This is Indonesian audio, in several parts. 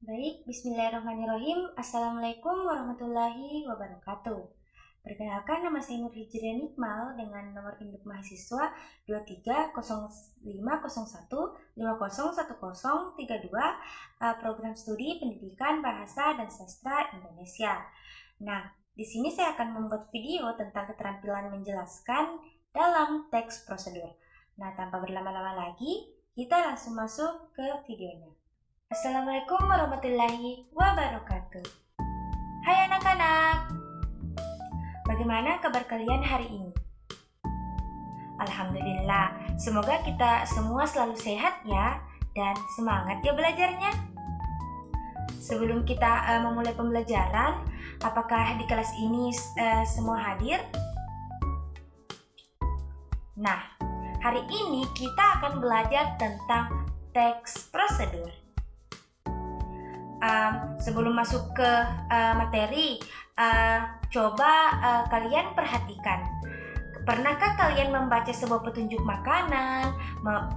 Baik, bismillahirrahmanirrahim. Assalamualaikum warahmatullahi wabarakatuh. Perkenalkan, nama saya Nur Hijrian Iqmal dengan nomor induk mahasiswa 230501501032 program studi Pendidikan Bahasa dan Sastra Indonesia. Nah, di sini saya akan membuat video tentang keterampilan menjelaskan dalam teks prosedur. Nah, tanpa berlama-lama lagi, kita langsung masuk ke videonya. Assalamualaikum warahmatullahi wabarakatuh. Hai anak-anak, bagaimana kabar kalian hari ini? Alhamdulillah, semoga kita semua selalu sehat ya, dan semangat ya belajarnya. Sebelum kita memulai pembelajaran, apakah di kelas ini semua hadir? Nah, hari ini kita akan belajar tentang teks prosedur. Sebelum masuk ke materi, coba kalian perhatikan. Pernahkah kalian membaca sebuah petunjuk makanan,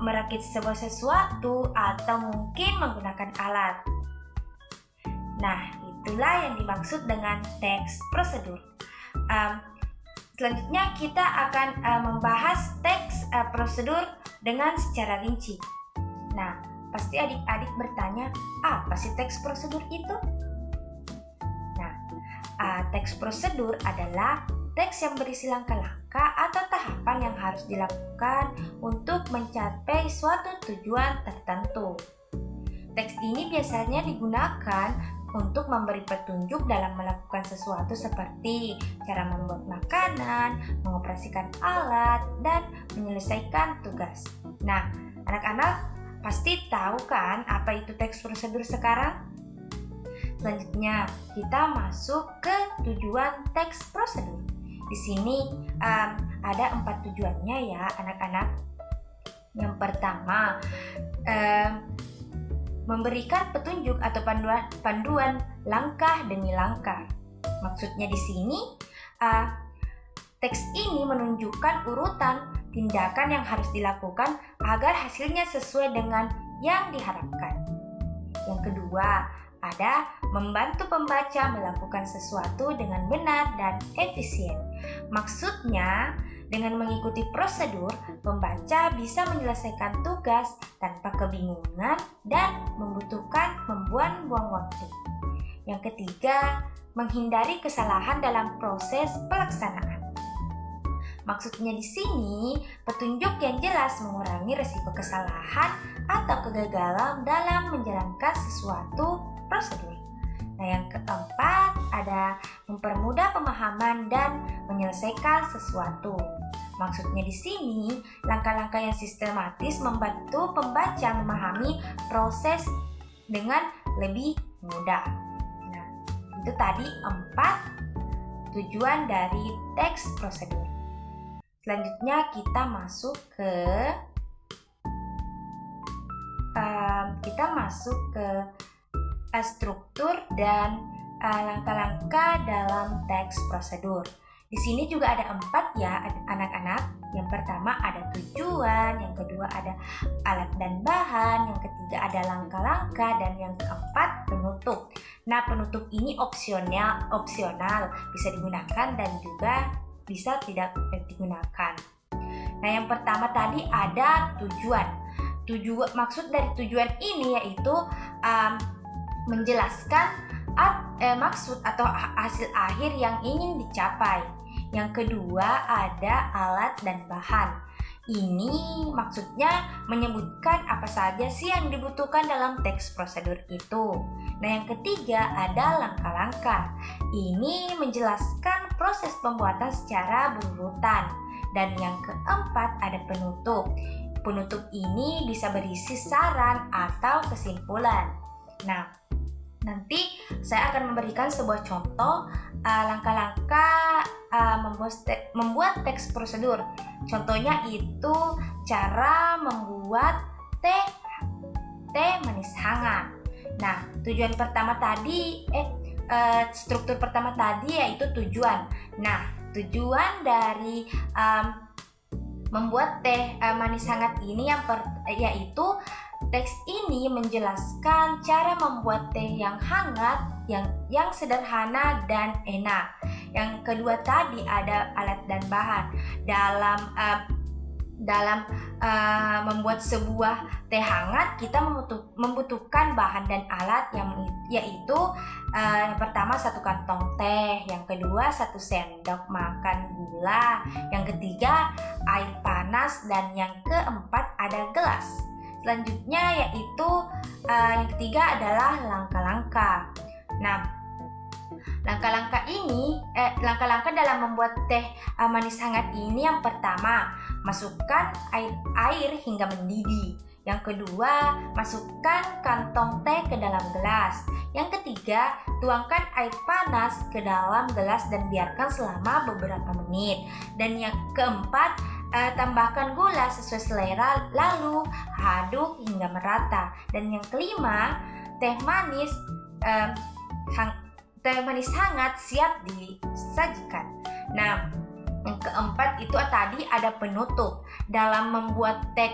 merakit sebuah sesuatu, atau mungkin menggunakan alat? Nah, itulah yang dimaksud dengan teks prosedur. Selanjutnya kita akan membahas teks prosedur dengan secara rinci. Nah, pasti adik-adik bertanya, apa sih teks prosedur itu? Nah, teks prosedur adalah teks yang berisi langkah-langkah atau tahapan yang harus dilakukan untuk mencapai suatu tujuan tertentu. Teks ini biasanya digunakan untuk memberi petunjuk dalam melakukan sesuatu seperti cara membuat makanan, mengoperasikan alat, dan menyelesaikan tugas. Nah, anak-anak pasti tahu kan apa itu teks prosedur sekarang? Selanjutnya kita masuk ke tujuan teks prosedur. Di sini ada 4 tujuannya ya anak-anak. Yang pertama, memberikan petunjuk atau panduan langkah demi langkah. Maksudnya di sini teks ini menunjukkan urutan tindakan yang harus dilakukan agar hasilnya sesuai dengan yang diharapkan. Yang kedua, ada membantu pembaca melakukan sesuatu dengan benar dan efisien. Maksudnya, dengan mengikuti prosedur, pembaca bisa menyelesaikan tugas tanpa kebingungan dan membuang-buang waktu. Yang ketiga, menghindari kesalahan dalam proses pelaksanaan. Maksudnya di sini, petunjuk yang jelas mengurangi risiko kesalahan atau kegagalan dalam menjalankan sesuatu prosedur. Nah, yang keempat ada mempermudah pemahaman dan menyelesaikan sesuatu. Maksudnya di sini, langkah-langkah yang sistematis membantu pembaca memahami proses dengan lebih mudah. Nah, itu tadi 4 tujuan dari teks prosedur. Selanjutnya kita masuk ke struktur dan langkah-langkah dalam teks prosedur. Di sini juga ada 4 ya anak-anak. Yang pertama ada tujuan, yang kedua ada alat dan bahan, yang ketiga ada langkah-langkah, dan yang keempat penutup. Nah, penutup ini opsional, bisa digunakan dan juga bisa tidak digunakan. Nah, yang pertama tadi ada tujuan. Maksud dari tujuan ini yaitu menjelaskan maksud atau hasil akhir yang ingin dicapai. Yang kedua ada alat dan bahan. Ini maksudnya menyebutkan apa saja sih yang dibutuhkan dalam teks prosedur itu. Nah, yang ketiga ada langkah-langkah. Ini menjelaskan proses pembuatan secara berurutan. Dan yang keempat ada penutup. Penutup ini bisa berisi saran atau kesimpulan. Nah, nanti saya akan memberikan sebuah contoh langkah-langkah membuat teks prosedur. Contohnya itu cara membuat teh manis hangat. Nah, tujuan pertama tadi struktur pertama tadi yaitu tujuan. Nah, tujuan dari membuat teh manis hangat ini yaitu Teks ini menjelaskan cara membuat teh yang hangat, yang sederhana dan enak. Yang kedua tadi ada alat dan bahan. Dalam membuat sebuah teh hangat, kita membutuhkan bahan dan alat yaitu yang pertama 1 kantong teh, yang kedua 1 sendok makan gula, yang ketiga air panas, dan yang keempat ada gelas. Selanjutnya yaitu yang ketiga adalah langkah-langkah. Nah, langkah-langkah dalam membuat teh manis hangat ini, yang pertama, masukkan air hingga mendidih. Yang kedua, masukkan kantong teh ke dalam gelas. Yang ketiga, tuangkan air panas ke dalam gelas dan biarkan selama beberapa menit. Dan yang keempat, tambahkan gula sesuai selera, lalu aduk hingga merata. Dan yang kelima, teh manis hangat siap disajikan. Nah, yang keempat itu tadi ada penutup. Dalam membuat teh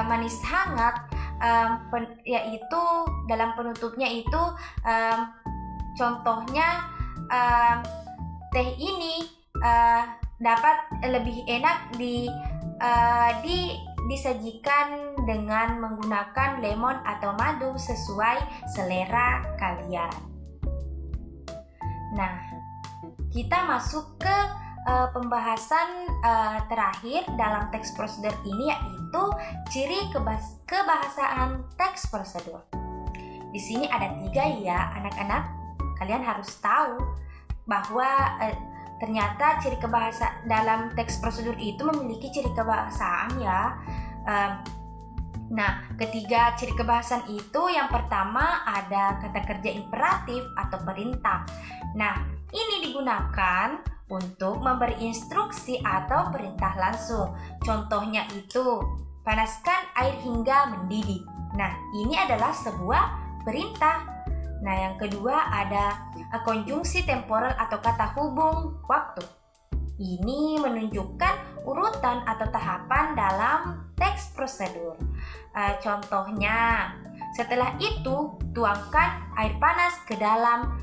manis hangat, yaitu dalam penutupnya itu contohnya teh ini dapat lebih enak disajikan dengan menggunakan lemon atau madu sesuai selera kalian. Nah, kita masuk ke pembahasan terakhir dalam teks prosedur ini, yaitu ciri kebahasaan teks prosedur. Di sini ada 3 ya anak-anak. Kalian harus tahu bahwa ternyata ciri kebahasaan dalam teks prosedur itu memiliki ciri kebahasaan ya. Nah, ketiga ciri kebahasaan itu, yang pertama ada kata kerja imperatif atau perintah. Nah, ini digunakan untuk memberi instruksi atau perintah langsung. Contohnya itu, panaskan air hingga mendidih. Nah, ini adalah sebuah perintah. Nah, yang kedua ada konjungsi temporal atau kata hubung waktu. Ini menunjukkan urutan atau tahapan dalam teks prosedur. Contohnya, setelah itu tuangkan air panas ke dalam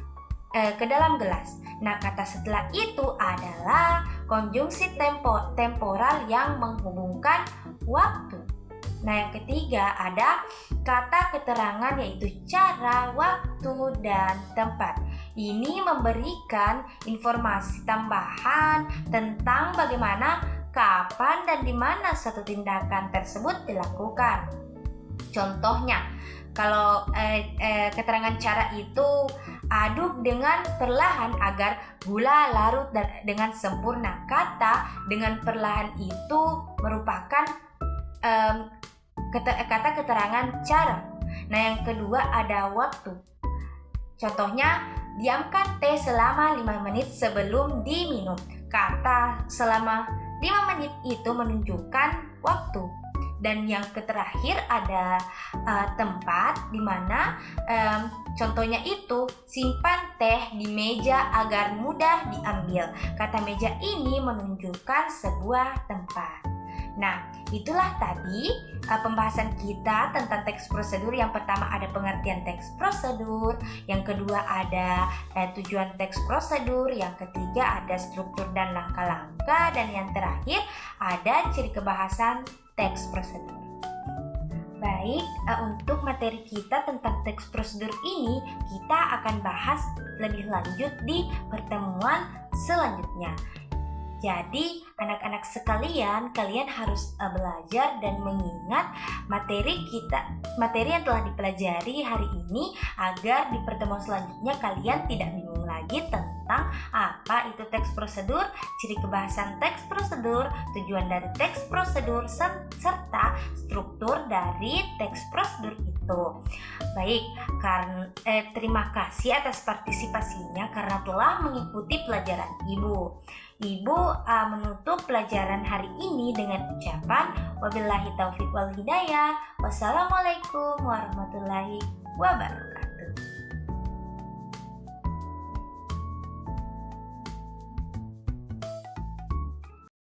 gelas. Nah, kata setelah itu adalah konjungsi temporal yang menghubungkan waktu. Nah, yang ketiga ada kata keterangan, yaitu cara, waktu, dan tempat. Ini memberikan informasi tambahan tentang bagaimana, kapan, dan di mana suatu tindakan tersebut dilakukan. Contohnya, kalau keterangan cara itu, aduk dengan perlahan agar gula larut dengan sempurna. Kata dengan perlahan itu merupakan kata keterangan cara. Nah, yang kedua ada waktu. Contohnya, diamkan teh selama 5 menit sebelum diminum. Kata selama 5 menit itu menunjukkan waktu. Dan yang terakhir ada tempat, di mana contohnya itu, simpan teh di meja agar mudah diambil. Kata meja ini menunjukkan sebuah tempat. Nah, itulah tadi pembahasan kita tentang teks prosedur. Yang pertama ada pengertian teks prosedur, yang kedua ada tujuan teks prosedur, yang ketiga ada struktur dan langkah-langkah, dan yang terakhir ada ciri kebahasan teks prosedur. Baik, untuk materi kita tentang teks prosedur ini kita akan bahas lebih lanjut di pertemuan selanjutnya. Jadi, anak-anak sekalian, kalian harus belajar dan mengingat materi yang telah dipelajari hari ini, agar di pertemuan selanjutnya kalian tidak bingung lagi tentang apa itu teks prosedur, ciri kebahasan teks prosedur, tujuan dari teks prosedur, serta struktur dari teks prosedur itu. Baik, terima kasih atas partisipasinya karena telah mengikuti pelajaran Ibu. Ibu menutup pelajaran hari ini dengan ucapan wabillahi taufiq wal hidayah. Wassalamualaikum warahmatullahi wabarakatuh.